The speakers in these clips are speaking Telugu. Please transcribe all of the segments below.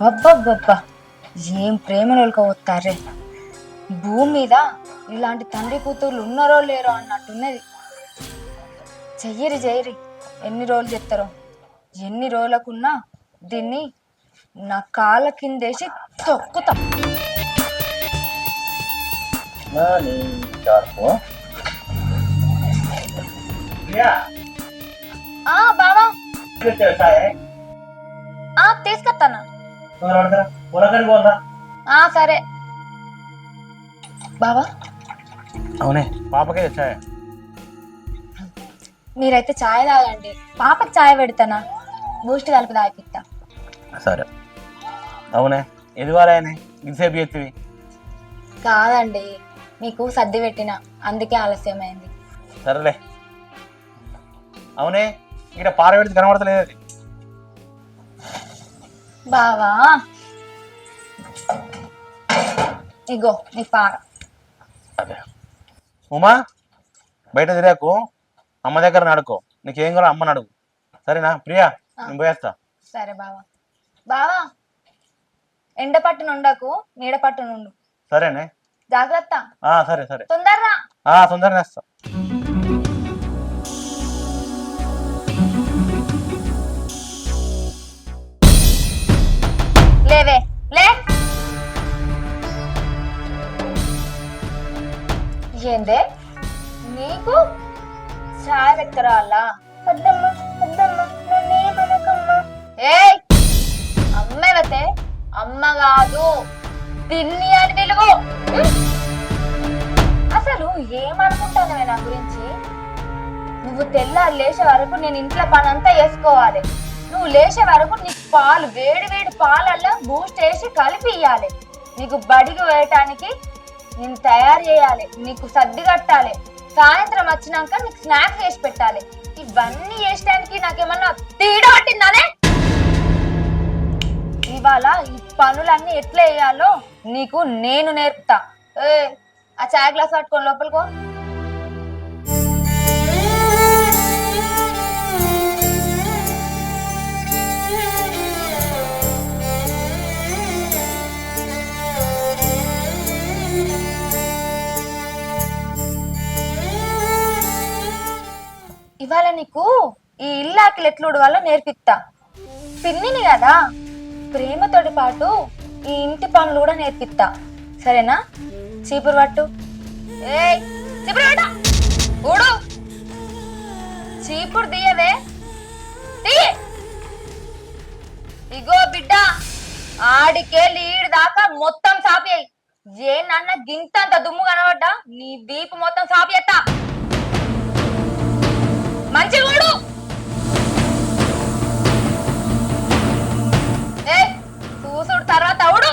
అబ్బబ్బబ్బబ్బా, ఏం ప్రేమలోకి వస్తారే. భూమి మీద ఇలాంటి తండ్రి కూతుర్లు ఉన్నారో లేరో అన్నట్టున్నది. చెయ్యరి ఎన్ని రోజులు చెప్తారో, ఎన్ని రోజులకున్నా దీన్ని నా కాళ్ళ కిందేసి తొక్కుతా. బావా తీసుకొస్తానా? సరే బావా. అవునే పాపకే చాయ్. మీరైతే చాయ్ తాగండి, పాపకి చాయ్ పెడతానా, బూస్ట్ కలిపి తాగిపిస్తా. సరే. అవునే ఎదివారాయనే ఇంతసేపు చేతివి? కాదండి, మీకు సర్ది పెట్టిన, అందుకే ఆలస్యమైంది. సరేలే. అవునే ఇక్కడ పార పెడితే కనబడతలేదు అది. బావా ఇగో నీ పార. అదే ఉమా, బయట తిరాకు, అమ్మ దగ్గర నడుకో, నీకేం కావాలో అమ్మని అడుగు. సరేనా ప్రియా? నేను పోయేస్తా. సరే బావా. బావా ఎండ పట్టును ఉండకు, నీడ పట్టునుండు. సరేనే, జాగ్రత్త. సరే సరే, తొందరగా. తొందరగా వేస్తా. లేవే లే. ఏందే నీకు చాయ్ వెక్కరాలా? ఏయ్ అమ్మవతే, అమ్మ కాదు తిన్ని అని తెలుగు. అసలు ఏమనుకుంటానవే నా గురించి? నువ్వు తెల్లారు లేచే వరకు నేను ఇంట్లో పని అంతా వేసుకోవాలి. నువ్వు లేచే వరకు నీకు పాలు, వేడి వేడి పాలల్లో బూస్ట్ వేసి కలిపి ఇయ్యాలి. నీకు బడికి వేయటానికి నేను తయారు చేయాలి, నీకు సర్ది కట్టాలి, సాయంత్రం వచ్చినాక నీకు స్నాక్స్ చేసి పెట్టాలి. ఇవన్నీ చేసడానికి నాకేమన్నా తేడా పట్టిందానే? ఇవాళ ఈ పనులన్నీ ఎట్లా వేయాలో నీకు నేను నేర్పుతా. ఆ చాయ్ గ్లాస్ పట్టుకొని లోపలికో. ఇవాళ నీకు ఈ ఇల్లాకిలు ఎట్లుడు వల్ల నేర్పిస్తా. పిన్నిని కదా, ప్రేమతోటి పాటు ఈ ఇంటి పనులు కూడా నేర్పిస్తా. సరేనా? చీపురు పట్టు. ఏయ్ చీపురు పట్టు, ఊడు. చీపురు తీయవే, తీయ. ఇగో బిడ్డ, ఆడికే లీడ్ దాకా మొత్తం సాపేయి. ఏ నాన్న గింతంత దుమ్ము కనబడ్డా నీ వీపు మొత్తం సాపేస్తా. మంచి ఊడు. చూసుడు తర్వాత ఊడు.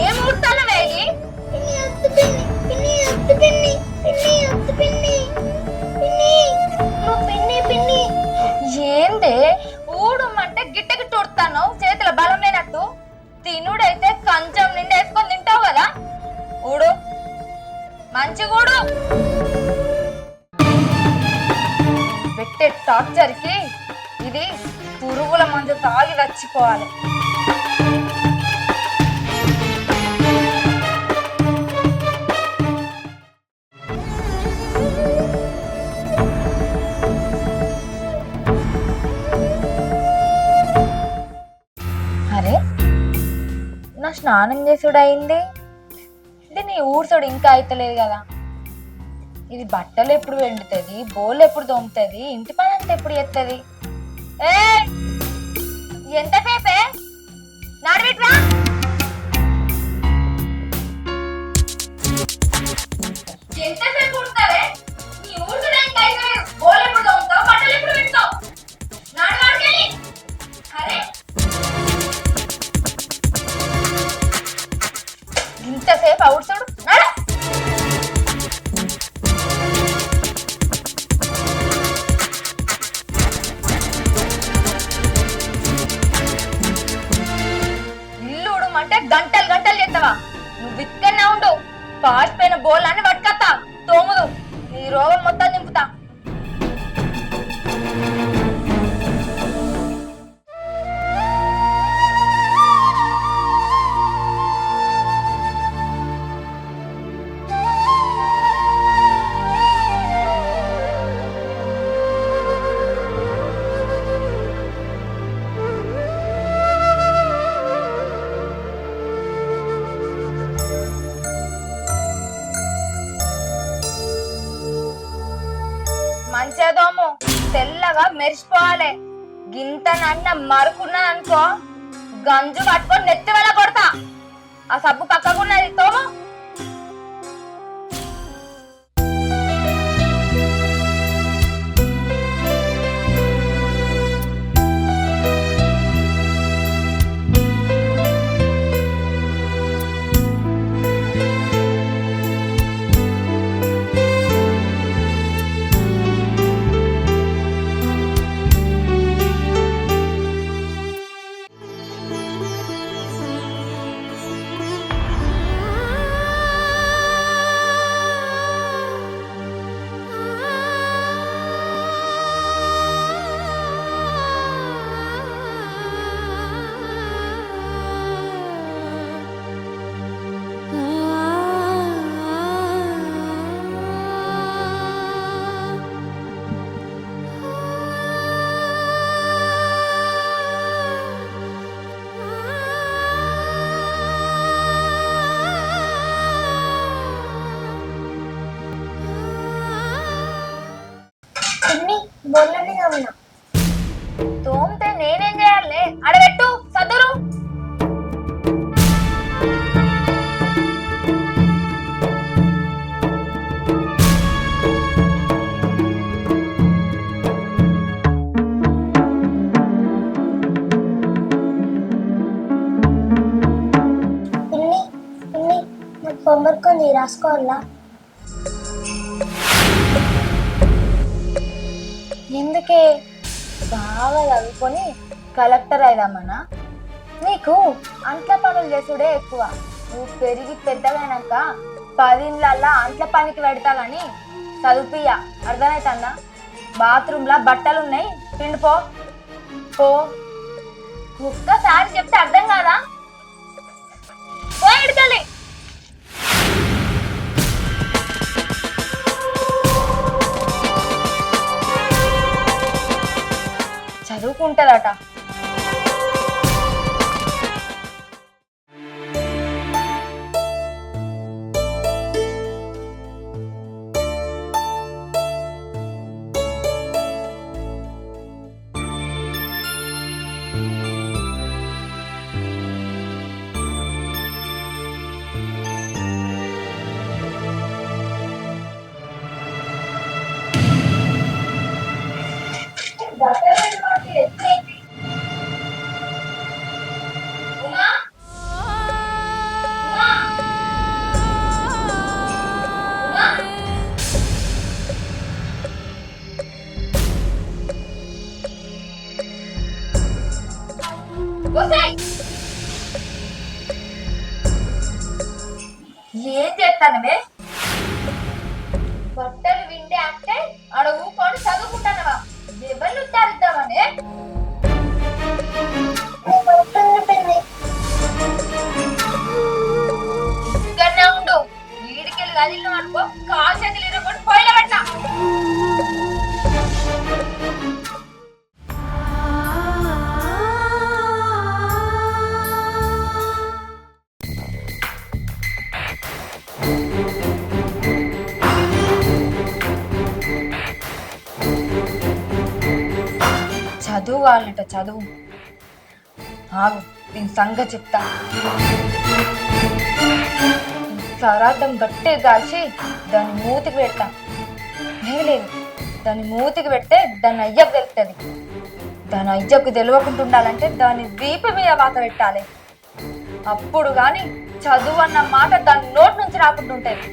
ఏం ఊడతాను వేగి? ఏందే ఊడమంటే గిట్ట గిట్ట ఉడతాను, చేతుల బలం లేనట్టు. తినుడైతే కంచం నిండా వేసుకొని తింటావు కదా. ఊడు, మంచిగూడు. పెట్టే టార్చర్ కి ఇది పురుగుల మందు తాగి వచ్చిపోవాలి. అరే నా స్నానం చేసుడు అయింది, ఇది నీ ఊడ్చుడు ఇంకా అయితలేదు కదా. ఇది బట్టలు ఎప్పుడు వెండుతుంది, బోళ్ళు ఎప్పుడు తోముతుంది, ఇంటి పని అంతా ఎప్పుడు చేస్తుంది? ఎంతసేపే నడివిట్రా. ఎంతసేపు ఉడతారే? నీ ఊడ్చుడు ఇంకా అయితలేదు, బోళ్ళు ఎప్పుడు తోముతావు, బట్టలు ఎప్పుడు పెడతావు? నడవాడికెళ్ళి. అరే ఇంతసేపు అవుడ్చుడు నడ. ఇల్లు మంచిదోము తెల్లగా మెరిసిపోవాలి. గింత నన్న మరుకున్నది అనుకో గంజు పట్టుకొని నెత్తి వెళ్ళ కొడతా. ఆ సబ్బు పక్కకున్నది తోము. తోమితే నేనేం చేయాలి? అడబెట్టు సదురు. హోంవర్క్ ఉంది, రాసుకోవాలా? ఎందుకే బాగా చదువుకొని కలెక్టర్ అయిదామన్నా? నీకు అంట్ల పనులు చేసుడే ఎక్కువ. నువ్వు పెరిగి పెద్దగైనాక 10 ఇండ్లల్లా అంట్ల పనికి పెడతా గాని చదువుపియ్య. అర్థమవుతుందా? బాత్రూంలో బట్టలు ఉన్నాయి, పిండిపో పో. ఒక్కసారి చెప్తే అర్థం కాదా? పోయి ఇడకలి. చదువుకుంటదట. ఏం చేస్తానవే? బట్టలు విండే అంటే అడుగు కొని చదువుకుంటానవా? ఎవరు తరిద్దామనే? ఇక్కడనే ఉండు. వీడికెళ్ళి గదిలో అనుకో కాలు చేతులు ఇరగొట్టి పొయ్యిలో పెట్టా. చదువు కావాలంట చదువు. ఆగు, దీని సంగతి చెప్తా. సరార్థం గట్టే దాల్చి దాన్ని మూతికి పెడతా. లేదు, దాన్ని మూతికి పెడితే దాని అయ్యకు తెలుస్తుంది. దాని అయ్యకు తెలియకుండా ఉండాలంటే దాన్ని దీపం మీద వాత పెట్టాలి. అప్పుడు కానీ చదువు అన్న మాట దాని నోటి నుంచి రాకుండా ఉంటుంది.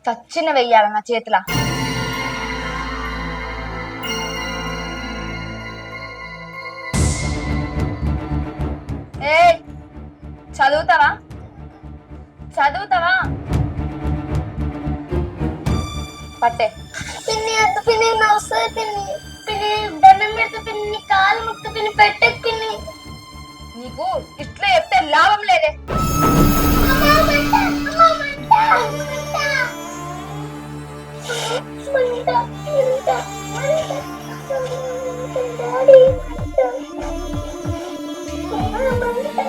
చచ్చిన వెయ్యాలి నా చేతిలో. చదువుతావా చదువుతావా పట్టే పిన్ని అత్త పిన్ని నా వస్తుంది పిన్ని పిన్ని దండం పెడతా పిన్ని నీ కాలు ముక్త పిన్ని పెట్టే పిన్ని నీకు ఇట్లా చెప్తే లాభం లేదే అమ్మా, మంట, అమ్మా, మంట, మంట. మంట, మంట, మంట. డాడీ, మంట. అమ్మా, మంట.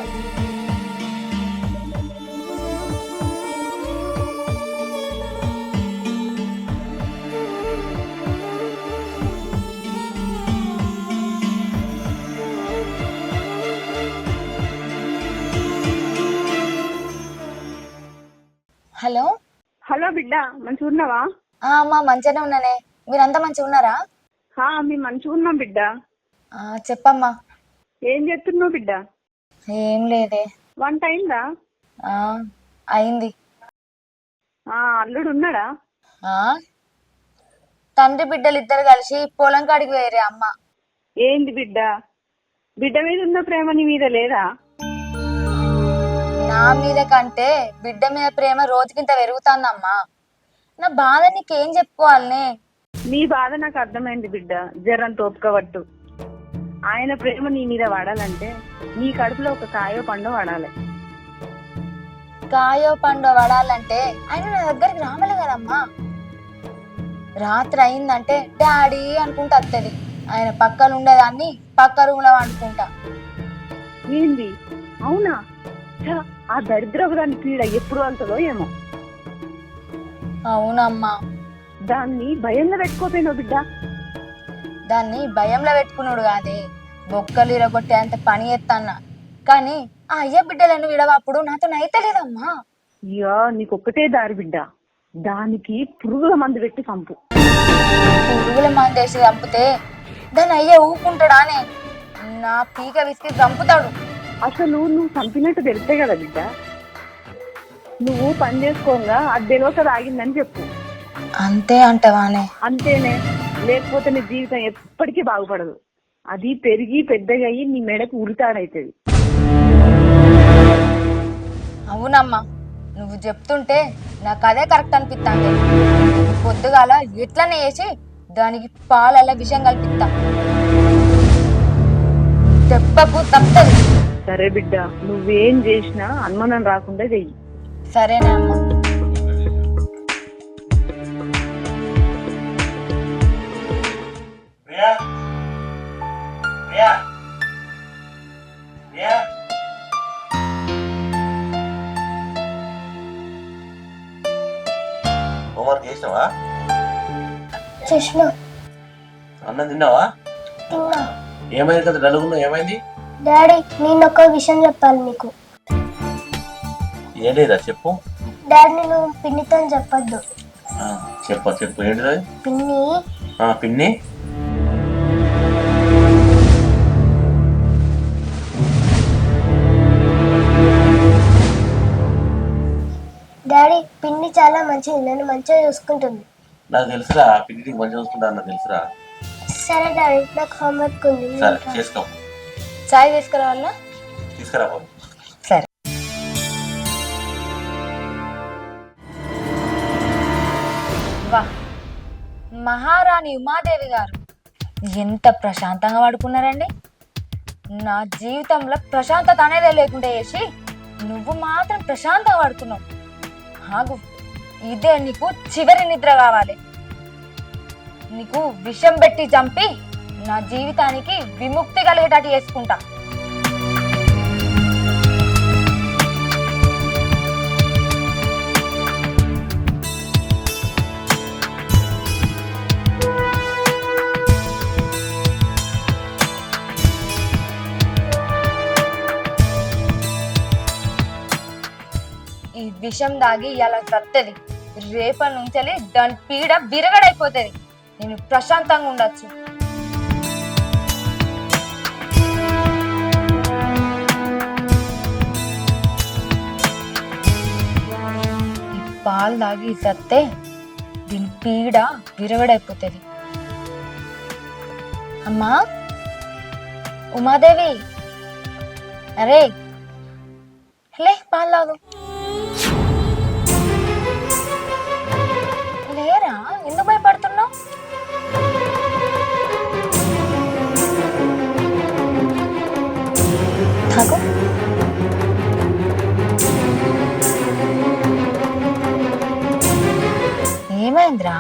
హలో హలో బిడ్డ మంచిగా ఉన్నావా? అమ్మా మంచిగానే ఉన్నానే, మీరంతా మంచిగా ఉన్నారా? మేము మంచిగా ఉన్నాం బిడ్డ. చెప్పమ్మా. ఏం చేస్తున్నావు బిడ్డ? ఏం లేదే. వంట అయిందా? అయింది. అల్లుడు ఉన్నాడా? తండ్రి బిడ్డలు ఇద్దరు కలిసి పొలం కాడికి వేరే అమ్మ. ఏంది బిడ్డ, బిడ్డ మీద ఉన్న ప్రేమ నీ మీద లేదా? నా మీద కంటే బిడ్డ మీద ప్రేమ రోజుకింత పెరుగుతాందమ్మా. నా బాధ నీకేం చెప్పుకోవాలనే? నీ బాధ నాకు అర్థమైంది బిడ్డ, జరం తోపుకవట్టు. ఆయన ప్రేమ నీ మీద వాడాలంటే నీ కడుపులో ఒక కాయో పండో వాడాలి. కాయో పండో పడాలంటే ఆయన నా దగ్గరికి రామలే కదమ్మా. రాత్రి అయిందంటే డాడీ అనుకుంటా వస్తుంది. ఆయన పక్కన ఉండేదాన్ని పక్క రూమ్ లో అనుకుంటా. ఏంది? అవునా? ఆ దరిద్రపు దాని పీడ ఎప్పుడు వెళ్తుందో ఏమో. అవునమ్మా. దాన్ని భయంగా పెట్టుకోపోయినావు బిడ్డ. దాన్ని భయంలో పెట్టుకున్నాడు కాదే, బొక్కలు ఇరగొట్టే అంత పని ఎత్తన్నా. కానీ ఆ అయ్య బిడ్డలను విడవప్పుడు నాతో నైతలేదమ్మా. అయ్యో నీకొక్కటే దారి బిడ్డ, దానికి పురుగుల మందు పెట్టి చంపు. పురుగుల మందు వేసి చంపితే దాన్ని అయ్య ఊపుకుంటాడానే? నా పీక విసికి చంపుతాడు. అసలు నువ్వు చంపినట్టు తెలిస్తే కదా బిడ్డ, నువ్వు పని చేసుకోగా అది తెలియక తాగిందని చెప్పు. అంతే అంటవానే? అంతేనే, లేకపోతే నీ జీవితం ఎప్పటికీ బాగుపడదు. అది పెరిగి పెద్దగా అయ్యి నీ మెడకు ఉరితాడైతుంది. అవునమ్మా, నువ్వు చెప్తుంటే నాకు అదే కరెక్ట్ అనిపిస్తాంది. పొద్దుగాల ఎట్లనే వేసి దానికి పాలల్లో విషం కల్పిస్తా. దెబ్బకు తప్పదు. సరే బిడ్డ, నువ్వేం చేసినా అనుమానం రాకుండా చెయ్యి. సరేనా అమ్మా? ప్రియా, ప్రియా, ప్రియా. హోంవర్క్ చేసినావా? చేసిన అన్నం తిన్నావా? తిన్నా. ఏమైంది కదా డలుగున్నావు? ఏమైంది? డాడీ నేను ఒక విషయం చెప్పాలి నీకు. ఏం లేదా చెప్పు. డాడీ నేను పిన్నితో చెప్పొద్దు. చెప్పు చెప్పు. ఏంటిది? పిన్ని పిన్ని. డాడీ పిన్ని చాలా మంచిది, నన్ను మంచిగా చూసుకుంటుంది. నాకు తెలుసురా, పిన్ని మంచిగా చూసుకుంటా నాకు తెలుసురా. సరే డాడీ, నాకు హోంవర్క్ ఉంది. సరే చేసుకో. చాయ్ తీసుకురావాలా? తీసుకురా. సరే. వా, మహారాణి ఉమాదేవి గారు ఎంత ప్రశాంతంగా పడుకున్నారండి. నా జీవితంలో ప్రశాంతత అనేది లేకుండా చేసి నువ్వు మాత్రం ప్రశాంతంగా పడుకున్నావు. ఆగు, ఇదే నీకు చివరి నిద్ర కావాలి. నీకు విషం పెట్టి చంపి నా జీవితానికి విముక్తి కలిగేటట్టు చేసుకుంటా. ఈ విషం దాగి ఇలా సత్తది. రేపటి నుంచి దాని పీడ విరగడైపోతుంది. నేను ప్రశాంతంగా ఉండొచ్చు. పాలు తాగి సత్తే దీని పీడ విరగడైపోతుంది. అమ్మా ఉమాదేవి, అరే లే పాలు తాగు. లేరా, ఎందుకు భయపడుతున్నావు? తాగు. ఏమైందిరా?